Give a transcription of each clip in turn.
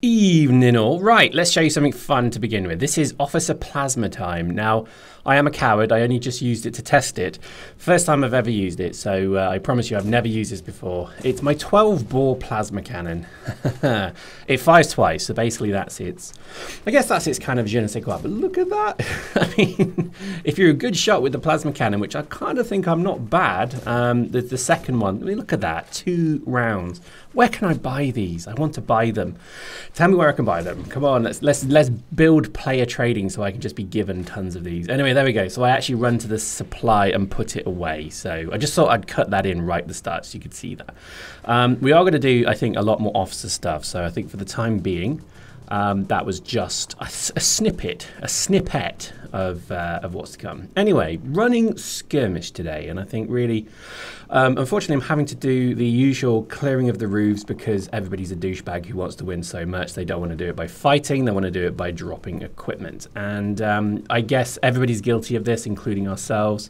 Evening all. Right, let's show you something fun to begin with. This is Officer Plasma time. Now, I am a coward. I only just used it to test it. First time I've ever used it, so I promise you I've never used this before. It's my 12-bore plasma cannon. It fires twice, so basically that's its... I guess that's its kind of je ne sais quoi, but look at that. I mean, if you're a good shot with the plasma cannon, which I kind of think I'm not bad, the second one, I mean, look at that, 2 rounds. Where can I buy these? I want to buy them. Tell me where I can buy them. Come on, let's build player trading so I can just be given tons of these. Anyway, there we go. So I actually run to the supply and put it away. So I just thought I'd cut that in right at the start so you could see that. We are going to do, I think, a lot more officer stuff. So I think for the time being, that was just a snippet of what's to come. Anyway, running skirmish today, and I think really, unfortunately, I'm having to do the usual clearing of the roofs because everybody's a douchebag who wants to win so much. They don't want to do it by fighting. They want to do it by dropping equipment. And I guess everybody's guilty of this, including ourselves.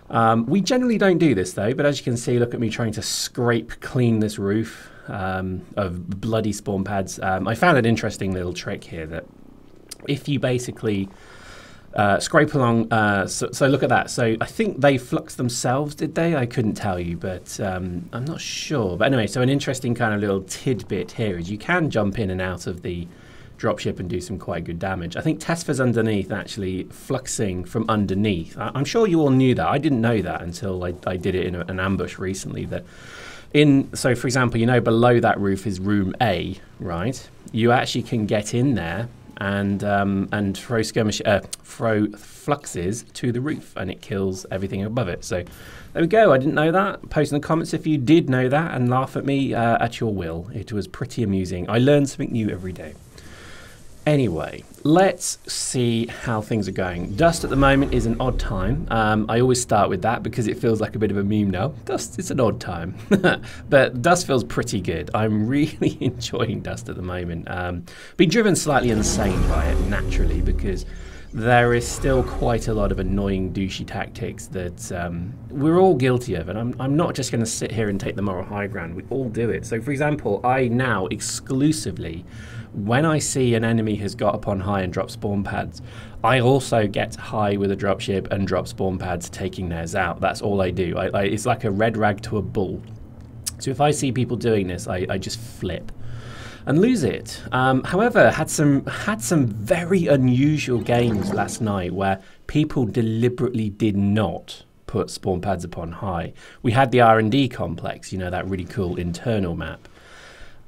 We generally don't do this, though. But as you can see, look at me trying to scrape clean this roof of bloody spawn pads. I found an interesting little trick here that if you basically scrape along, so look at that. So I think they fluxed themselves, did they? I couldn't tell you, but I'm not sure. But anyway, so an interesting kind of little tidbit here is you can jump in and out of the dropship and do some quite good damage. I think Tesfa's underneath actually fluxing from underneath. I'm sure you all knew that. I didn't know that until I did it in an ambush recently. So for example, you know, below that roof is room A, right? You actually can get in there and throw fluxes to the roof, and it kills everything above it. So there we go. I didn't know that. Post in the comments if you did know that, and laugh at me at your will. It was pretty amusing. I learn something new every day. Anyway, let's see how things are going. Dust at the moment is an odd time. I always start with that because it feels like a bit of a meme now. Dust is an odd time. But Dust feels pretty good. I'm really enjoying Dust at the moment. Been driven slightly insane by it naturally because there is still quite a lot of annoying douchey tactics that we're all guilty of, and I'm not just going to sit here and take the moral high ground. We all do it. So for example, I now exclusively, when I see an enemy has got up on high and dropped spawn pads, I also get high with a dropship and drop spawn pads, taking theirs out. That's all I do. It's like a red rag to a bull. So if I see people doing this, I just flip and lose it. However, had some very unusual games last night where people deliberately did not put spawn pads upon high. We had the R&D complex, you know, that really cool internal map.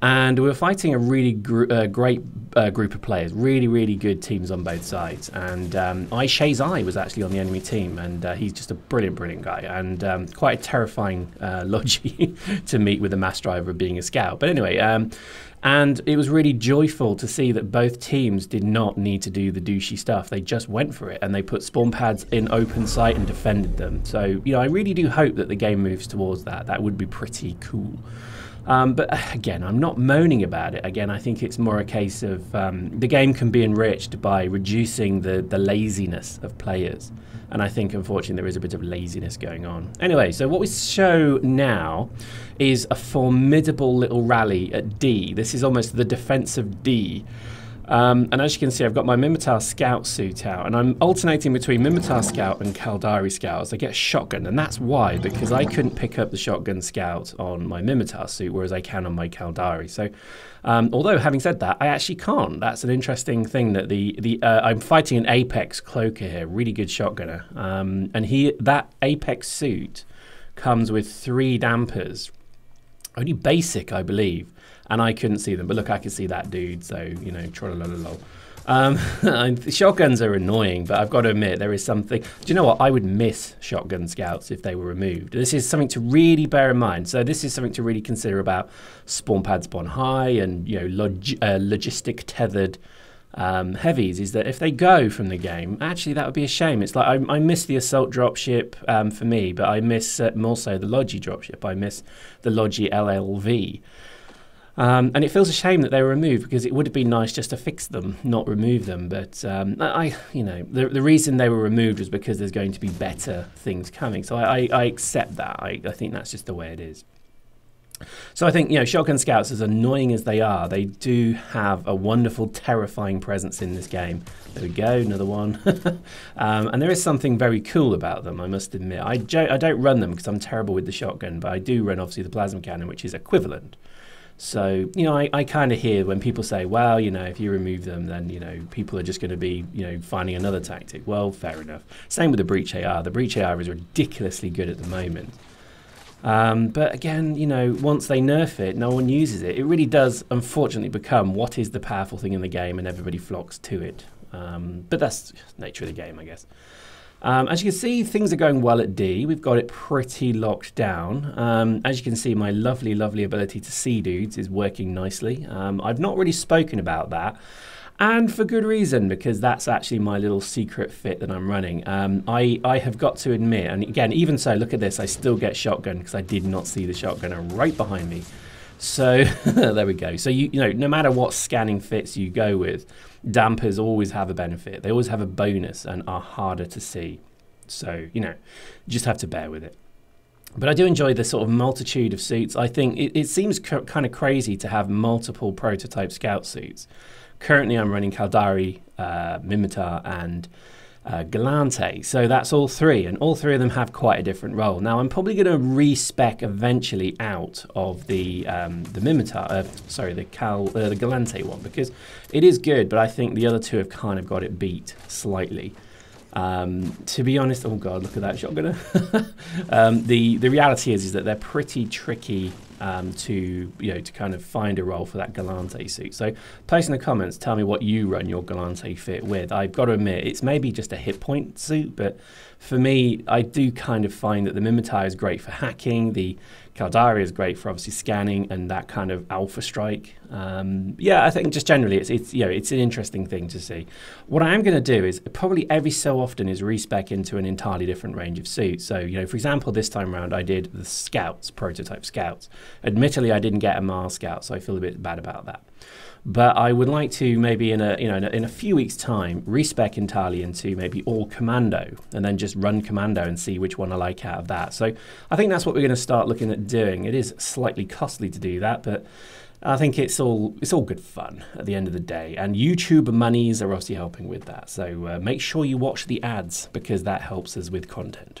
And we were fighting a really great group of players, really good teams on both sides. And Shazai was actually on the enemy team, and he's just a brilliant guy, and quite a terrifying logi to meet with the mass driver of being a scout. But anyway, and it was really joyful to see that both teams did not need to do the douchey stuff. They just went for it, and they put spawn pads in open sight and defended them. So, you know, I really do hope that the game moves towards that. That would be pretty cool. But again, I'm not moaning about it. Again, I think it's more a case of the game can be enriched by reducing the laziness of players. And I think, unfortunately, there is a bit of laziness going on. Anyway, so what we show now is a formidable little rally at D. This is almost the defense of D. And as you can see, I've got my Minmatar Scout suit out, and I'm alternating between Minmatar Scout and Caldari Scout as I get a shotgun, and that's why, because I couldn't pick up the shotgun Scout on my Minmatar suit, whereas I can on my Caldari. So, although having said that, I actually can't. That's an interesting thing that I'm fighting an Apex Cloaker here, really good shotgunner, and that Apex suit comes with 3 dampers, only basic, I believe. And I couldn't see them, but look, I can see that dude, so, you know, trollololol. Shotguns are annoying, but I've got to admit, there is something... Do you know what? I would miss shotgun scouts if they were removed. This is something to really bear in mind. So this is something to really consider about spawn pads spawn high and, you know, logistic tethered heavies, is that if they go from the game, actually that would be a shame. It's like I miss the assault dropship for me, but I miss more so the Logi dropship. I miss the Logi LLV. And it feels a shame that they were removed because it would have been nice just to fix them, not remove them. But you know, the reason they were removed was because there's going to be better things coming. So I accept that. I think that's just the way it is. So I think, you know, shotgun scouts, as annoying as they are, they do have a wonderful, terrifying presence in this game. There we go, another one. And there is something very cool about them, I must admit. I don't run them because I'm terrible with the shotgun, but I do run, obviously, the plasma cannon, which is equivalent. So, you know, I kind of hear when people say, well, you know, if you remove them, then, you know, people are just going to be, you know, finding another tactic. Well, fair enough. Same with the breach AR. The breach AR is ridiculously good at the moment. But again, you know, once they nerf it, no one uses it. It really does, unfortunately, become what is the powerful thing in the game, and everybody flocks to it. But that's the nature of the game, I guess. As you can see, things are going well at D. We've got it pretty locked down. As you can see, my lovely, lovely ability to see dudes is working nicely. I've not really spoken about that. And for good reason, because that's actually my little secret fit that I'm running. I have got to admit, and again, even so, look at this, I still get shotgun because I did not see the shotgunner right behind me. So there we go. So, you know, no matter what scanning fits you go with, dampers always have a benefit. They always have a bonus and are harder to see. So, you know, you just have to bear with it. But I do enjoy the sort of multitude of suits. I think it seems kind of crazy to have multiple prototype scout suits. Currently, I'm running Caldari, Mimitar, and Galante. So that's all three, and all three of them have quite a different role. Now, I'm probably going to respec eventually out of the Mimitar, sorry, the Galante one, because it is good, but I think the other two have kind of got it beat slightly. To be honest, oh god, look at that shotgunner. The reality is that they're pretty tricky to kind of find a role for that Galante suit. So post in the comments, tell me what you run your Galante fit with. I've got to admit, it's maybe just a hit point suit, but for me, I do kind of find that the Mimitar is great for hacking, the Caldari is great for obviously scanning and that kind of alpha strike. Yeah, I think just generally it's an interesting thing to see. What I am going to do is probably every so often is respec into an entirely different range of suits. So, you know, for example, this time around I did the Scouts, prototype Scouts. Admittedly, I didn't get a Mars Scout, so I feel a bit bad about that. But I would like to maybe in a few weeks' time respec entirely into maybe all commando, and then just run commando and see which one I like out of that. So I think that's what we're going to start looking at doing. It is slightly costly to do that, but I think it's all good fun at the end of the day. And YouTube monies are obviously helping with that. So make sure you watch the ads because that helps us with content.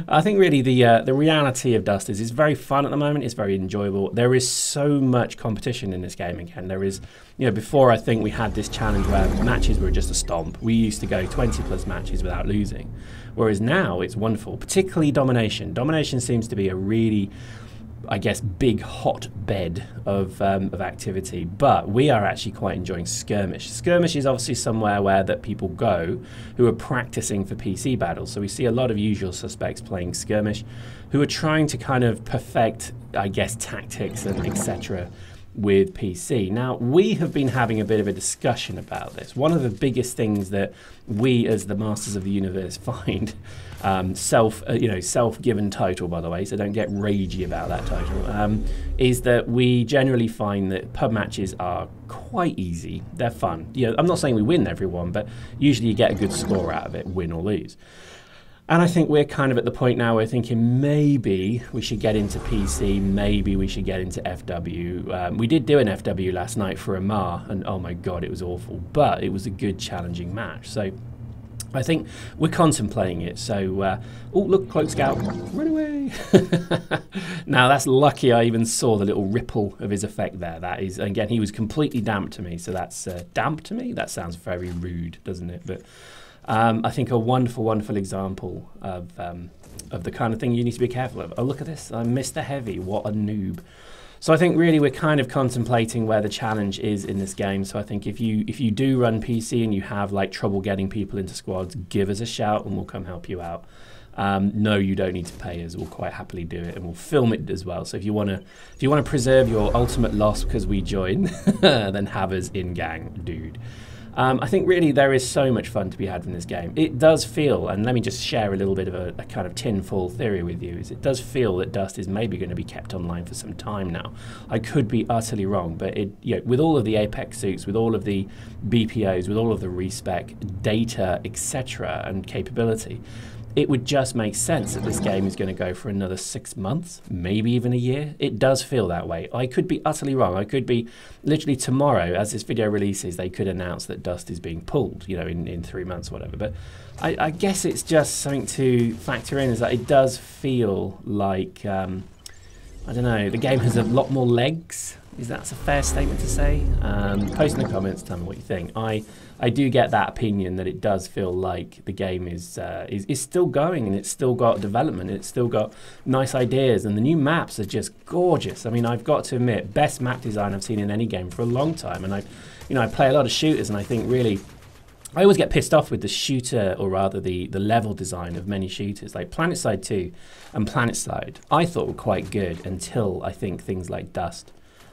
I think really the reality of Dust is it's very fun at the moment. It's very enjoyable. There is so much competition in this game again. There is, you know, before I think we had this challenge where matches were just a stomp. We used to go 20 plus matches without losing. Whereas now it's wonderful, particularly Domination. Domination seems to be a really, I guess, big hotbed of activity, but we are actually quite enjoying Skirmish. Skirmish is obviously somewhere where that people go who are practicing for PC battles. So we see a lot of usual suspects playing Skirmish who are trying to kind of perfect, I guess, tactics and etc. with PC. Now, we have been having a bit of a discussion about this. One of the biggest things that we as the Masters of the Universe find, self-given title, by the way, so don't get ragey about that title, is that we generally find that pub matches are quite easy. They're fun. You know, I'm not saying we win everyone, but usually you get a good score out of it, win or lose. And I think we're kind of at the point now where we're thinking maybe we should get into PC, maybe we should get into FW. We did do an FW last night for Amar, and oh my god, it was awful. But it was a good, challenging match. So I think we're contemplating it. So, oh, look, Cloak Scout, run away. Now, that's lucky I even saw the little ripple of his effect there. That is, again, he was completely damp to me. So that's damp to me? That sounds very rude, doesn't it? But I think a wonderful, wonderful example of the kind of thing you need to be careful of. Oh, look at this. I'm Mr. Heavy. What a noob. So I think really we're kind of contemplating where the challenge is in this game. So I think if you do run PC and you have like trouble getting people into squads, give us a shout and we'll come help you out. No, you don't need to pay us. We'll quite happily do it, and we'll film it as well. So if you want to preserve your ultimate loss because we join, then have us in gang, dude. I think really there is so much fun to be had from this game. It does feel, and let me just share a little bit of a kind of tinfoil theory with you, is it does feel that Dust is maybe going to be kept online for some time now. I could be utterly wrong, but with all of the Apex suits, with all of the BPOs, with all of the respec, data, etc. and capability, it would just make sense that this game is going to go for another 6 months, maybe even a year. It does feel that way. I could be utterly wrong. I could be literally tomorrow, as this video releases, they could announce that Dust is being pulled, you know, in 3 months or whatever. But I guess it's just something to factor in, is that it does feel like, I don't know, the game has a lot more legs. Is that a fair statement to say? Post in the comments, tell me what you think. I do get that opinion that it does feel like the game is still going, and it's still got development, it's still got nice ideas, and the new maps are just gorgeous. I mean, I've got to admit, best map design I've seen in any game for a long time. And I play a lot of shooters, and I think really, I always get pissed off with the shooter, or rather the level design of many shooters, like PlanetSide 2 and PlanetSide. I thought were quite good until I think things like Dust.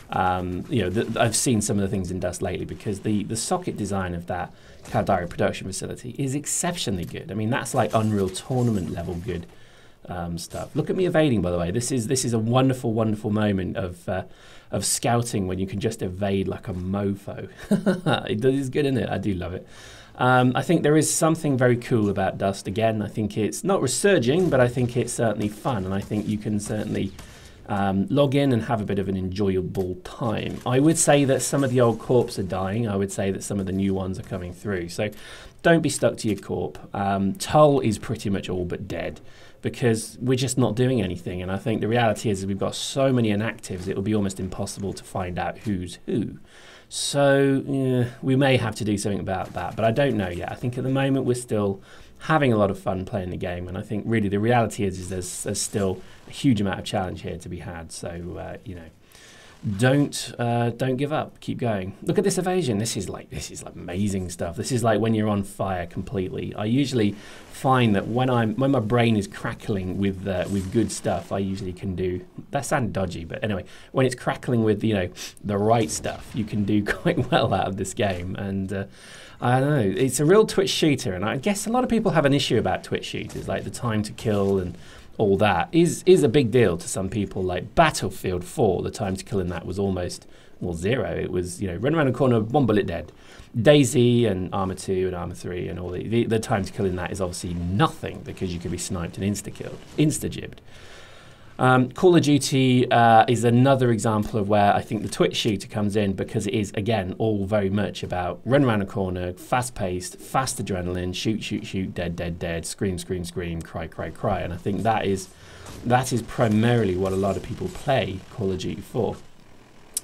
You know, I've seen some of the things in Dust lately, because the socket design of that Caldari production facility is exceptionally good. I mean, that's like Unreal Tournament level good stuff. Look at me evading, by the way. This is a wonderful, wonderful moment of scouting when you can just evade like a mofo. It is good, isn't it? I do love it. I think there is something very cool about Dust. Again, I think it's not resurging, but I think it's certainly fun, and I think you can certainly log in and have a bit of an enjoyable time. I would say that some of the old corps are dying. I would say that some of the new ones are coming through. So don't be stuck to your corp. Tull is pretty much all but dead, because we're just not doing anything. And I think the reality is we've got so many inactives, it will be almost impossible to find out who's who. So we may have to do something about that, but I don't know yet. I think at the moment we're still having a lot of fun playing the game, and I think really the reality is there's still a huge amount of challenge here to be had. So you know, don't give up, keep going. Look at this evasion. This is like amazing stuff. This is like when you're on fire completely. I usually find that when my brain is crackling with good stuff, I usually can do, that sounded dodgy, but anyway, when it's crackling with, you know, the right stuff, you can do quite well out of this game. And I don't know, it's a real Twitch shooter, and I guess a lot of people have an issue about Twitch shooters, like the time to kill and all that is a big deal to some people. Like Battlefield 4, the time to kill in that was almost, well, 0. It was, you know, run around the corner, 1 bullet dead. Daisy and Arma 2 and Arma 3 and all the time to kill in that is obviously nothing, because you could be sniped and insta-killed, insta-jibbed. Call of Duty is another example of where I think the Twitch shooter comes in, because it is, again, all very much about run around a corner, fast-paced, fast adrenaline, shoot, shoot, shoot, dead, dead, dead, scream, scream, scream, cry, cry, cry. And I think that is primarily what a lot of people play Call of Duty for.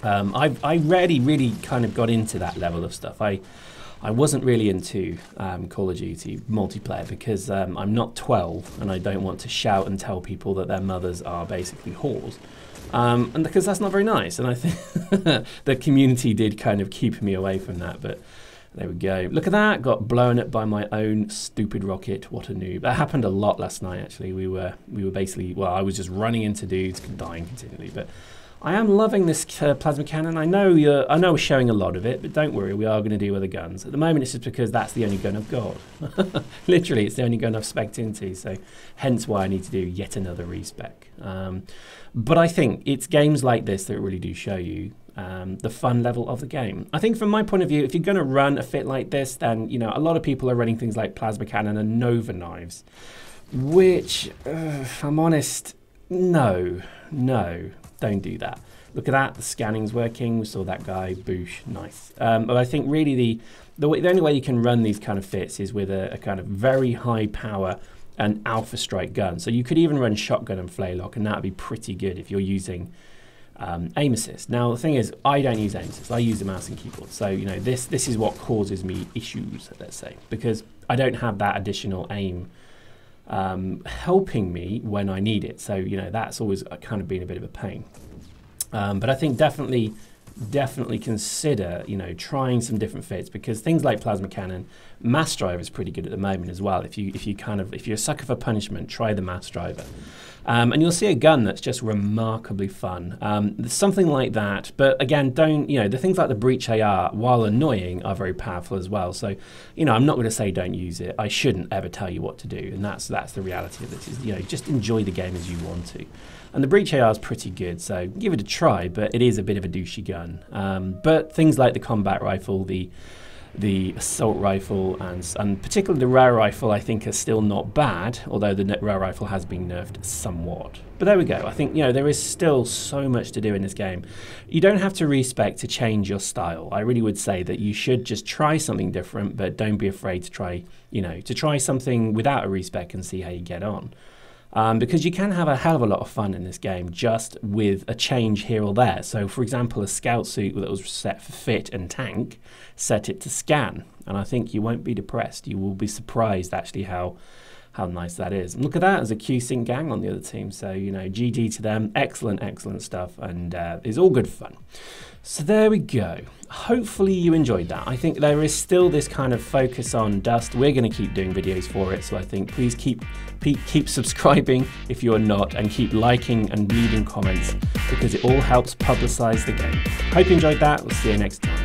I really kind of got into that level of stuff. I wasn't really into Call of Duty multiplayer, because I'm not 12 and I don't want to shout and tell people that their mothers are basically whores. And because that's not very nice. And I think the community did kind of keep me away from that. But there we go. Look at that. Got blown up by my own stupid rocket. What a noob. That happened a lot last night, actually. We were basically, well, I was just running into dudes, dying continually. But I am loving this plasma cannon. I know we're showing a lot of it, but don't worry, we are going to do other guns. At the moment, it's just because that's the only gun I've got. Literally, it's the only gun I've spec'd into, so hence why I need to do yet another respec. But I think it's games like this that really do show you the fun level of the game. I think from my point of view, if you're going to run a fit like this, then, you know, a lot of people are running things like plasma cannon and Nova knives, which, if I'm honest, no. Don't do that. Look at that, the scanning's working. We saw that guy, boosh, nice. But I think really the only way you can run these kind of fits is with a kind of very high power and alpha strike gun. So you could even run shotgun and flaylock, and that would be pretty good if you're using aim assist. Now the thing is, I don't use aim assist. I use the mouse and keyboard. So, you know, this is what causes me issues, let's say, because I don't have that additional aim helping me when I need it. So, you know, that's always kind of been a bit of a pain. But I think definitely consider, you know, trying some different fits, because things like plasma cannon, mass driver is pretty good at the moment as well. If you're a sucker for punishment, try the mass driver. And you'll see a gun that's just remarkably fun. Something like that, but again, the things like the breach AR, while annoying, are very powerful as well. So, you know, I'm not going to say don't use it. I shouldn't ever tell you what to do, and that's the reality of this. Is, you know, just enjoy the game as you want to. And the breach AR is pretty good, so give it a try, but it is a bit of a douchey gun. But things like the combat rifle, the the assault rifle and particularly the rare rifle I think are still not bad, although the rare rifle has been nerfed somewhat. But there we go. I think, you know, there is still so much to do in this game. You don't have to respec to change your style. I really would say that you should just try something different, but don't be afraid to try, you know, to try something without a respec and see how you get on. Because you can have a hell of a lot of fun in this game just with a change here or there. So, for example, a scout suit that was set for fit and tank, set it to scan, and I think you won't be depressed. You will be surprised actually how nice that is. And look at that, as a Q-Sync gang on the other team. So, you know, GG to them. Excellent stuff, and it's all good fun. So there we go. Hopefully you enjoyed that. I think there is still this kind of focus on Dust. We're going to keep doing videos for it, so I think please keep subscribing if you're not, and keep liking and leaving comments, because it all helps publicize the game. Hope you enjoyed that. We'll see you next time.